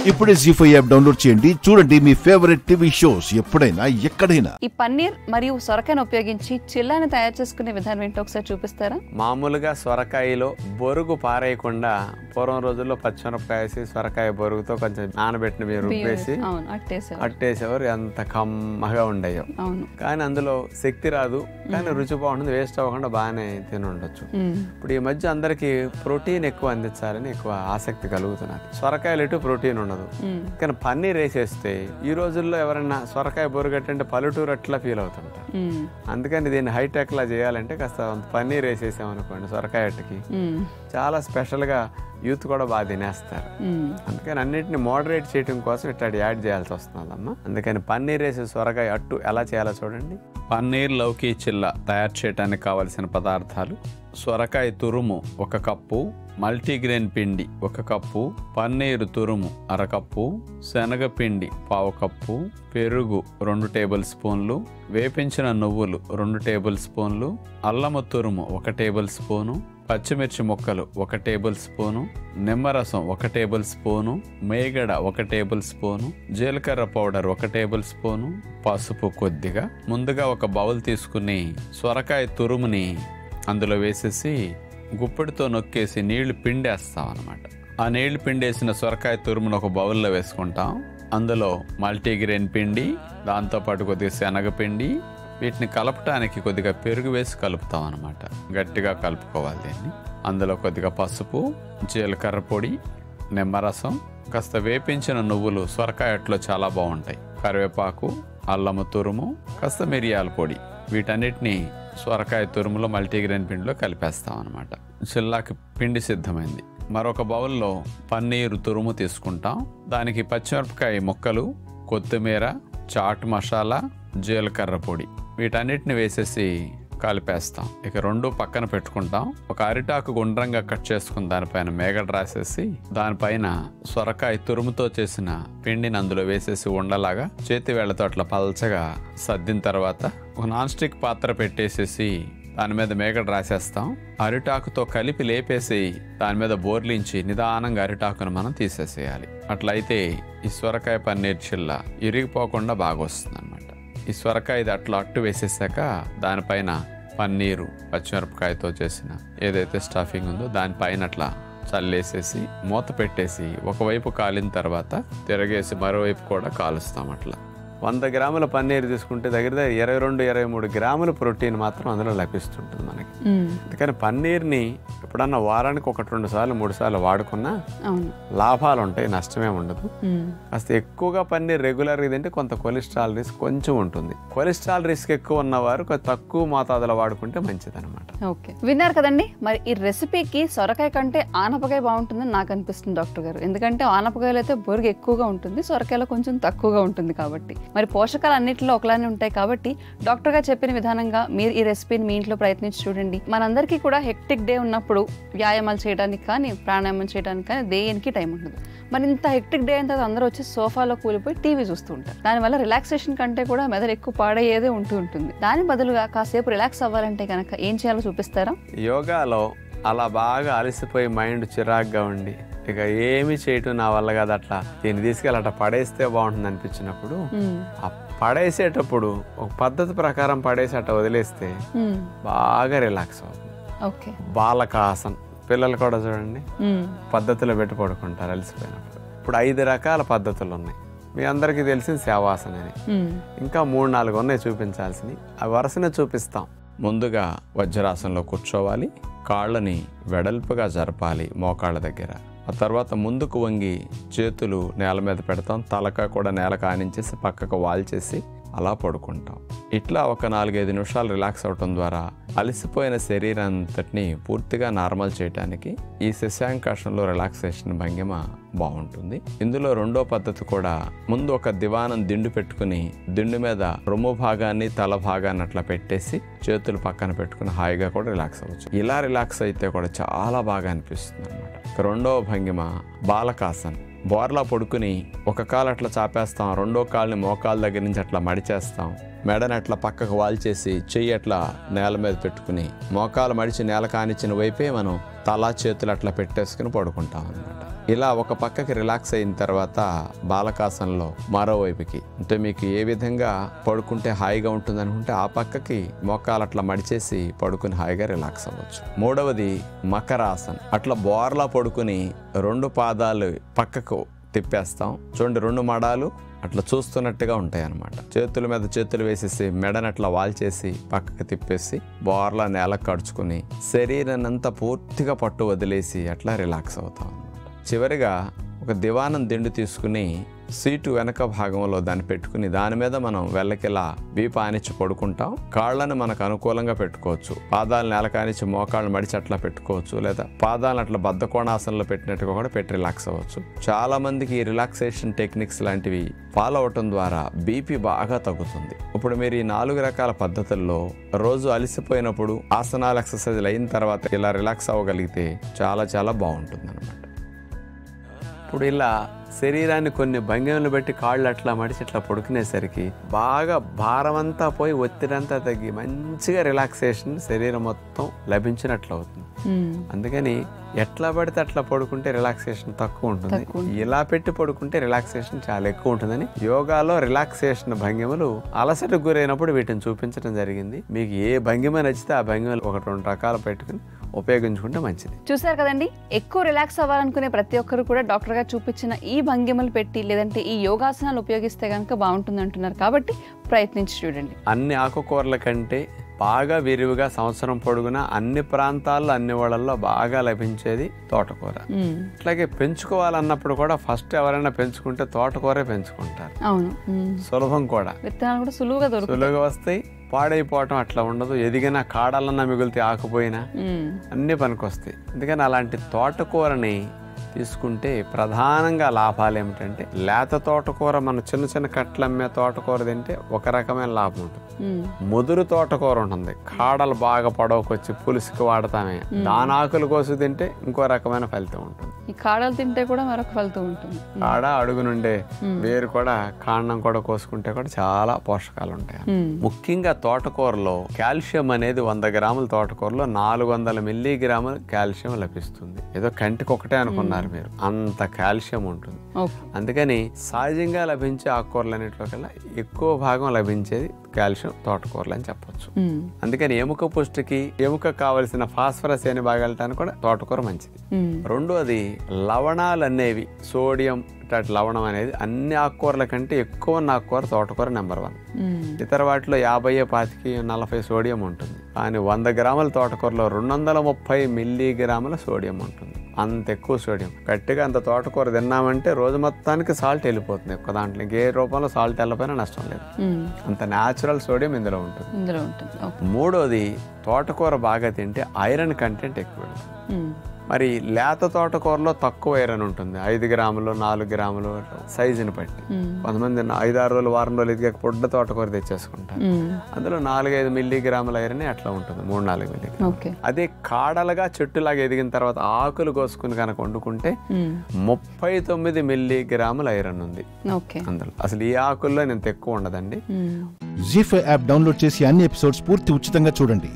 ఇప్పుడే జీ5 app download చేయండి. చూడండి మీ ఫేవరెట్ టీవీ షోస్ ఎప్పుడైనా ఎక్కడైనా. ఈ పన్నీర్ మరియు సొరకాయను ఉపయోగించి చిల్లాని తయారు చేసుకునే విధానం ఏంటో ఒకసారి చూపిస్తారా? మామూలుగా సొరకాయలో బొరుగు పారేయకుండా పూర్వం రోజుల్లో పచ్చిమిరపకాయ వేసి సొరకాయ బొరుగుతో కొంచెం నానబెట్టిన మీరు రుబ్బేసి అట్టేసేవారు. ఎంత కమ్మగా ఉండేయో. కానీ అందులో శక్తి రాదు, కానీ రుచి బాగుంటుంది, వేస్ట్ అవ్వకుండా బాగానే తిని ఉండొచ్చు. ఇప్పుడు ఈ మధ్య అందరికి ప్రోటీన్ ఎక్కువ అందించాలని ఎక్కువ ఆసక్తి కలుగుతున్నారు. సొరకాయలు ఎటు ప్రోటీన్ ఉండదు, కానీ పన్నీర్ వేసేస్తే ఈ రోజుల్లో ఎవరైనా సొరకాయ బొరుగట్టంటే పల్లెటూరు అట్లా ఫీల్ అవుతుంటారు. అందుకని దీన్ని హైటెక్ లా చేయాలంటే కాస్త పన్నీర్ వేసేసామనుకోండి సొరకాయ అట్టుకి చాలా స్పెషల్ గా యూత్ కూడా బాగా తినేస్తారు. అందుకని అన్నింటిని మోడరేట్ చేయడం కోసం ఇట్లా యాడ్ చేయాల్సి వస్తుందమ్మా. అందుకని పన్నీర్ వేసే సొరకాయ అట్టు ఎలా చేయాలో చూడండి. పన్నీర్ లౌకీ చిల్ల తయారు చేయడానికి కావలసిన పదార్థాలు: సొరకాయ తురుము 1 కప్పు, మల్టీగ్రెయిన్ పిండి 1 కప్పు, పన్నీరు తురుము 1/2 కప్పు, శనగపిండి 1/4 కప్పు, పెరుగు 2 టేబుల్ స్పూన్లు, వేపించిన నువ్వులు 2 టేబుల్ స్పూన్లు, అల్లము తురుము 1 టేబుల్ స్పూను, పచ్చిమిర్చి ముక్కలు 1 టేబుల్ స్పూను, నిమ్మరసం 1 టేబుల్ స్పూను, మేగడ 1 టేబుల్ స్పూను, జీలకర్ర పౌడర్ 1 టేబుల్ స్పూను, పసుపు కొద్దిగా. ముందుగా ఒక బౌల్ తీసుకుని సొరకాయ తురుముని అందులో వేసేసి గుప్పెడితో నొక్కేసి నీళ్లు పిండేస్తాం అన్నమాట. ఆ నీళ్లు పిండేసిన సొరకాయ తురుమును ఒక బౌల్లో వేసుకుంటాం. అందులో మల్టీగ్రెయిన్ పిండి, దాంతోపాటు కొద్దిగా శనగపిండి, వీటిని కలపటానికి కొద్దిగా పెరుగు వేసి కలుపుతాం అన్నమాట. గట్టిగా కలుపుకోవాలి దీన్ని. అందులో కొద్దిగా పసుపు, జీలకర్ర పొడి, నిమ్మరసం, కాస్త వేపించిన నువ్వులు సొరకాయ అట్లో చాలా బాగుంటాయి, కరివేపాకు, అల్లము తురుము, కాస్త మిరియాల పొడి, వీటన్నిటిని సొరకాయ తురుములో మల్టీగ్రెయిన్ పిండిలో కలిపేస్తాం అన్నమాట. చిల్లాకి పిండి సిద్ధమైంది. మరొక బౌల్లో పన్నీరు తురుము తీసుకుంటాం. దానికి పచ్చిమిరపకాయ ముక్కలు, కొత్తిమీర, చాట్ మసాలా, జీలకర్ర పొడి, వీటన్నిటిని వేసేసి కలిపేస్తాం. ఇక 2 పక్కన పెట్టుకుంటాం. ఒక అరిటాకు గుండ్రంగా కట్ చేసుకుని దానిపైన మేగడ రాసేసి దానిపైన సొరకాయ తురుముతో చేసిన పిండిని అందులో వేసేసి ఉండలాగా చేతి వేళ్లతో అట్లా పల్చగా సర్దిన తర్వాత ఒక నాన్ స్టిక్ పాత్ర పెట్టేసేసి దాని మీద మేగడ రాసేస్తాం. అరిటాకుతో కలిపి లేపేసి దాని మీద బోర్లించి నిదానంగా అరిటాకును మనం తీసేసేయాలి. అట్లయితే ఈ సొరకాయ పన్నీర్ చిల్ల ఇరిగిపోకుండా బాగా వస్తుంది అనమాట. ఈ సొరకాయ అట్లా అట్టు వేసేసాక దానిపైన పన్నీరు, పచ్చిమిరపకాయతో చేసిన ఏదైతే స్టఫింగ్ ఉందో దానిపైన అట్లా చల్లేసేసి మూత పెట్టేసి ఒకవైపు కాలిన తర్వాత తిరగేసి మరోవైపు కూడా కాలుస్తాం. అట్లా 100 గ్రాముల పన్నీర్ తీసుకుంటే దగ్గర 22-23 గ్రాముల ప్రోటీన్ మాత్రం అందులో లభిస్తుంటుంది మనకి. అందుకని పన్నీర్ని ఎప్పుడన్నా వారానికి 1-2 సార్లు 3 సార్లు వాడుకున్నా లాభాలు ఉంటాయి, నష్టమే ఉండదు. కాస్త ఎక్కువగా పన్నీర్ రెగ్యులర్గా తింటే కొంత కొలెస్ట్రాల్ రిస్క్ కొంచెం ఉంటుంది. కొలెస్ట్రాల్ రిస్క్ ఎక్కువ ఉన్నవారు కొంచెం తక్కువ మోతాదులో వాడుకుంటే మంచిది అనమాట. ఓకే, విన్నారు కదండి. మరి ఈ రెసిపీకి సొరకాయ కంటే ఆనపకాయ బాగుంటుందని నాకు అనిపిస్తుంది డాక్టర్ గారు. ఎందుకంటే ఆనపకాయలు అయితే బొరుగు ఎక్కువగా ఉంటుంది, సొరకాయలో కొంచెం తక్కువగా ఉంటుంది కాబట్టి. మరి పోషకాలు అన్నింటిలో ఒకలానే ఉంటాయి కాబట్టి డాక్టర్ గారు చెప్పిన విధానంగా మీరు ఈ రెసిపీని మీ ఇంట్లో ప్రయత్నించి చూడండి. మనందరికీ కూడా హెక్టిక్ డే ఉన్నప్పుడు వ్యాయామాలు చేయడానికి కానీ, ప్రాణాయామం చేయడానికి కానీ దేనికి టైం ఉండదు. మరి ఇంత హెక్టిక్ డే అయిన తర్వాత అందరూ వచ్చి సోఫాలో కూలిపోయి టీవీ చూస్తూ ఉంటారు. దానివల్ల రిలాక్సేషన్ కంటే కూడా మెదడు ఎక్కువ పాడయ్యేదే ఉంటుంది. దాని బదులుగా కాసేపు రిలాక్స్ అవ్వాలంటే కనుక ఏం చేయాలో చూపిస్తారా? యోగాలో అలా బాగా అలసిపోయి మైండ్ చిరాగ్గా ఉండి ఇక ఏమి చేయటం నా వల్ల కాదు, అట్లా దీన్ని తీసుకెళ్ళి అట్లా పడేస్తే బాగుంటుంది అనిపించినప్పుడు ఆ పడేసేటప్పుడు ఒక పద్ధతి ప్రకారం పడేసి అట్లా వదిలేస్తే బాగా రిలాక్స్ అవుతుంది. బాలకాసన్ పిల్లలు కూడా చూడండి పద్ధతిలో పెట్టి పడుకుంటారు అలసిపోయినప్పుడు. ఇప్పుడు 5 రకాల పద్ధతులు ఉన్నాయి. మీ అందరికీ తెలిసిన శవాసన అని ఇంకా 3-4 ఉన్నాయి చూపించాల్సినవి. ఆ వరుసనే చూపిస్తాం. ముందుగా వజ్రాసనంలో కూర్చోవాలి. కాళ్ళని వెడల్పుగా జరపాలి మోకాళ్ళ దగ్గర. ఆ తర్వాత ముందుకు వంగి చేతులు నేల మీద పెడతాం. తలక కూడా నేల కానించేసి పక్కకు వాల్చేసి అలా పడుకుంటాం. ఇట్లా ఒక 4-5 నిమిషాలు రిలాక్స్ అవటం ద్వారా అలసిపోయిన శరీరాన్నంతటిని పూర్తిగా నార్మల్ చేయడానికి ఈ శశాంకాసనంలో రిలాక్సేషన్ భంగిమ బాగుంటుంది. ఇందులో 2వ పద్ధతి కూడా ముందు ఒక దివానం దిండు పెట్టుకుని దిండు మీద రొమ్ము భాగాన్ని తల భాగాన్ని అట్లా పెట్టేసి చేతులు పక్కన పెట్టుకుని హాయిగా కూడా రిలాక్స్ అవ్వచ్చు. ఇలా రిలాక్స్ అయితే కూడా చాలా బాగా అనిపిస్తుంది అనమాట. 2వ భంగిమ బాలకాసన్. బోర్లా పడుకుని ఒక కాలు అట్లా చాపేస్తాం, 2వ కాలుని మోకాళ్ళ దగ్గర నుంచి అట్లా మడిచేస్తాం. మెడని అట్లా పక్కకు వాల్చేసి చెయ్యి అట్లా నేల మీద పెట్టుకుని మోకాలు మడిచి నేల కానిచ్చిన వైపే మనం తల చేతులు అట్లా పెట్టేసుకుని పడుకుంటాం అన్నమాట. ఇలా ఒక పక్కకి రిలాక్స్ అయిన తర్వాత బాలకాసంలో మరోవైపుకి, అంటే మీకు ఏ విధంగా పడుకుంటే హాయిగా ఉంటుంది అనుకుంటే ఆ పక్కకి మోకాలు అట్లా మడిచేసి పడుకుని హాయిగా రిలాక్స్ అవ్వచ్చు. మూడవది మకరాసన్. అట్లా బోర్లా పడుకుని 2 పాదాలు పక్కకు తిప్పేస్తాం. చూడండి, 2 మడాలు అట్లా చూస్తున్నట్టుగా ఉంటాయి అన్నమాట. చేతుల మీద చేతులు వేసేసి మెడని అట్లా వాల్చేసి పక్కకు తిప్పేసి బోర్లా నేలకు కడుచుకుని శరీరాన్ని అంతా పూర్తిగా పట్టు వదిలేసి అట్లా రిలాక్స్ అవుతాం అన్నమాట. చివరిగా ఒక దివానం దిండు తీసుకుని సీటు వెనక భాగంలో దాన్ని పెట్టుకుని దాని మీద మనం వెళ్ళకిలా వీపు ఆనిచ్చి పడుకుంటాం. కాళ్ళని మనకు అనుకూలంగా పెట్టుకోవచ్చు. పాదాలు నేలకానిచ్చి మోకాళ్ళు మడిచి అట్లా పెట్టుకోవచ్చు, లేదా పాదాలను అట్లా బద్ధకోణాసనలో పెట్టినట్టుగా కూడా పెట్టి రిలాక్స్ అవ్వచ్చు. చాలా మందికి ఈ రిలాక్సేషన్ టెక్నిక్స్ లాంటివి ఫాలో అవటం ద్వారా బీపీ బాగా తగ్గుతుంది. ఇప్పుడు మీరు ఈ 4 రకాల పద్ధతుల్లో రోజు అలసిపోయినప్పుడు ఆసనాలు ఎక్సర్సైజ్లు అయిన తర్వాత ఇలా రిలాక్స్ అవ్వగలిగితే చాలా చాలా బాగుంటుంది అన్నమాట. ఇప్పుడు ఇలా శరీరాన్ని కొన్ని భంగిమలు బట్టి కాళ్ళు అట్లా మడిచి ఇట్లా పడుకునేసరికి బాగా భారం అంతా పోయి ఒత్తిడంతా తగ్గి మంచిగా రిలాక్సేషన్ శరీరం మొత్తం లభించినట్లు అవుతుంది. అందుకని ఎట్లా పడితే అట్లా పడుకుంటే రిలాక్సేషన్ తక్కువ ఉంటుంది, ఇలా పెట్టి పడుకుంటే రిలాక్సేషన్ చాలా ఎక్కువ ఉంటుందని యోగాలో రిలాక్సేషన్ భంగిమలు అలసటకు గురైనప్పుడు వీటిని చూపించడం జరిగింది. మీకు ఏ భంగిమ నచ్చితే ఆ భంగిమలు 1-2 రకాలు పెట్టుకుని ఉపయోగించుకుంటే మంచిది. చూసారు కదండి, ఎక్కువ రిలాక్స్ అవ్వాలనుకునే ప్రతి ఒక్కరు కూడా డాక్టర్ గారు చూపించిన ఈ భంగిమలు పెట్టి లేదంటే ఈ యోగాసనాలు ఉపయోగిస్తే కనుక బాగుంటుంది అంటున్నారు. కాబట్టి ప్రయత్నించి చూడండి. అన్ని ఆకుకూరల కంటే బాగా విరివిగా సంవత్సరం పొడుగునా అన్ని ప్రాంతాల్లో అన్ని వాళ్ళల్లో బాగా లభించేది తోటకూర. అట్లాగే పెంచుకోవాలన్నప్పుడు కూడా ఫస్ట్ ఎవరైనా పెంచుకుంటే తోటకూరే పెంచుకుంటారు. అవును, సులభం కూడా, విత్తనాలు కూడా సులువుగా వస్తాయి, పాడైపోవటం అట్లా ఉండదు. ఎదిగినా కాడాలన్నా మిగిలితే ఆకుపోయినా అన్ని పనికొస్తాయి. అందుకని అలాంటి తోటకూరని తీసుకుంటే ప్రధానంగా లాభాలు ఏమిటంటే, లేత తోటకూర మన చిన్న చిన్న కట్టలు అమ్మే తోటకూర తింటే ఒక రకమైన లాభం ఉంటుంది. ముదురు తోటకూర ఉంటుంది, కాడలు బాగా పొడవకొచ్చి పులుసుకి వాడతామే, దాని ఆకులు కోసి తింటే ఇంకో రకమైన ఫలితం ఉంటుంది. ఈ కాడలు తింటే కూడా మరొక ఫలితం ఉంటుంది. కాడ అడుగు నుండే వేరు కూడా కాండం కూడా కోసుకుంటే కూడా చాలా పోషకాలు ఉంటాయి. ముఖ్యంగా తోటకూరలో కాల్షియం అనేది 100 గ్రాముల తోటకూరలో 400 మిల్లీగ్రాముల కాల్షియం లభిస్తుంది. ఏదో కంటికి ఒకటే అనుకున్నారు మీరు, అంత కాల్షియం ఉంటుంది. అందుకని సహజంగా లభించే ఆకుకూరలు అన్నింటిలో కల్లా ఎక్కువ భాగం లభించేది కాల్షియం తోటకూరలు అని చెప్పొచ్చు. అందుకని ఎముక పుష్టికి, ఎముక కావలసిన ఫాస్ఫరస్ అని బాగా వెళ్ళటానికి కూడా తోటకూర మంచిది. రెండోది లవణాలు అనేవి, సోడియం లవణం అనేది అన్ని ఆకుకూరల కంటే ఎక్కువ ఉన్న ఆకుకూర తోటకూర నెంబర్ 1. ఇతర వాటిలో 50, 25, 40 సోడియం ఉంటుంది. కానీ 100 గ్రాముల తోటకూరలో 230 మిల్లీగ్రాముల సోడియం ఉంటుంది. అంత ఎక్కువ సోడియం. గట్టిగా అంత తోటకూర తిన్నామంటే రోజు మొత్తానికి సాల్ట్ వెళ్ళిపోతుంది. ఒక్క దాంట్లో ఇంకే రూపంలో సాల్ట్ వెళ్ళిపోయినా నష్టం లేదు. అంత న్యాచురల్ సోడియం ఇందులో ఉంటుంది. మూడోది, తోటకూర బాగా తింటే ఐరన్ కంటెంట్ ఎక్కువ ఉంటుంది. మరి లేత తోటకూరలో తక్కువ ఐరన్ ఉంటుంది. 5 గ్రాములు 4 గ్రాములు సైజుని బట్టి. కొంతమంది 5-6 రోజులు వారం రోజులు ఎదిగాక పొడ్డ తోటకూర తెచ్చేసుకుంటారు. అందులో 4-5 మిల్లీగ్రాముల ఐరన్ అట్లా ఉంటుంది, 3-4 మిల్లీగ్రాములు. అదే కాడలుగా చెట్టులాగా ఎదిగిన తర్వాత ఆకులు కోసుకుని కనుక వండుకుంటే 39 మిల్లీగ్రాముల ఐరన్ ఉంది అందులో. అసలు ఈ ఆకుల్లో ఇంత ఎక్కువ ఉండదండి. జీ5 యాప్ డౌన్లోడ్ చేసి అన్ని ఎపిసోడ్స్ పూర్తి ఉచితంగా చూడండి.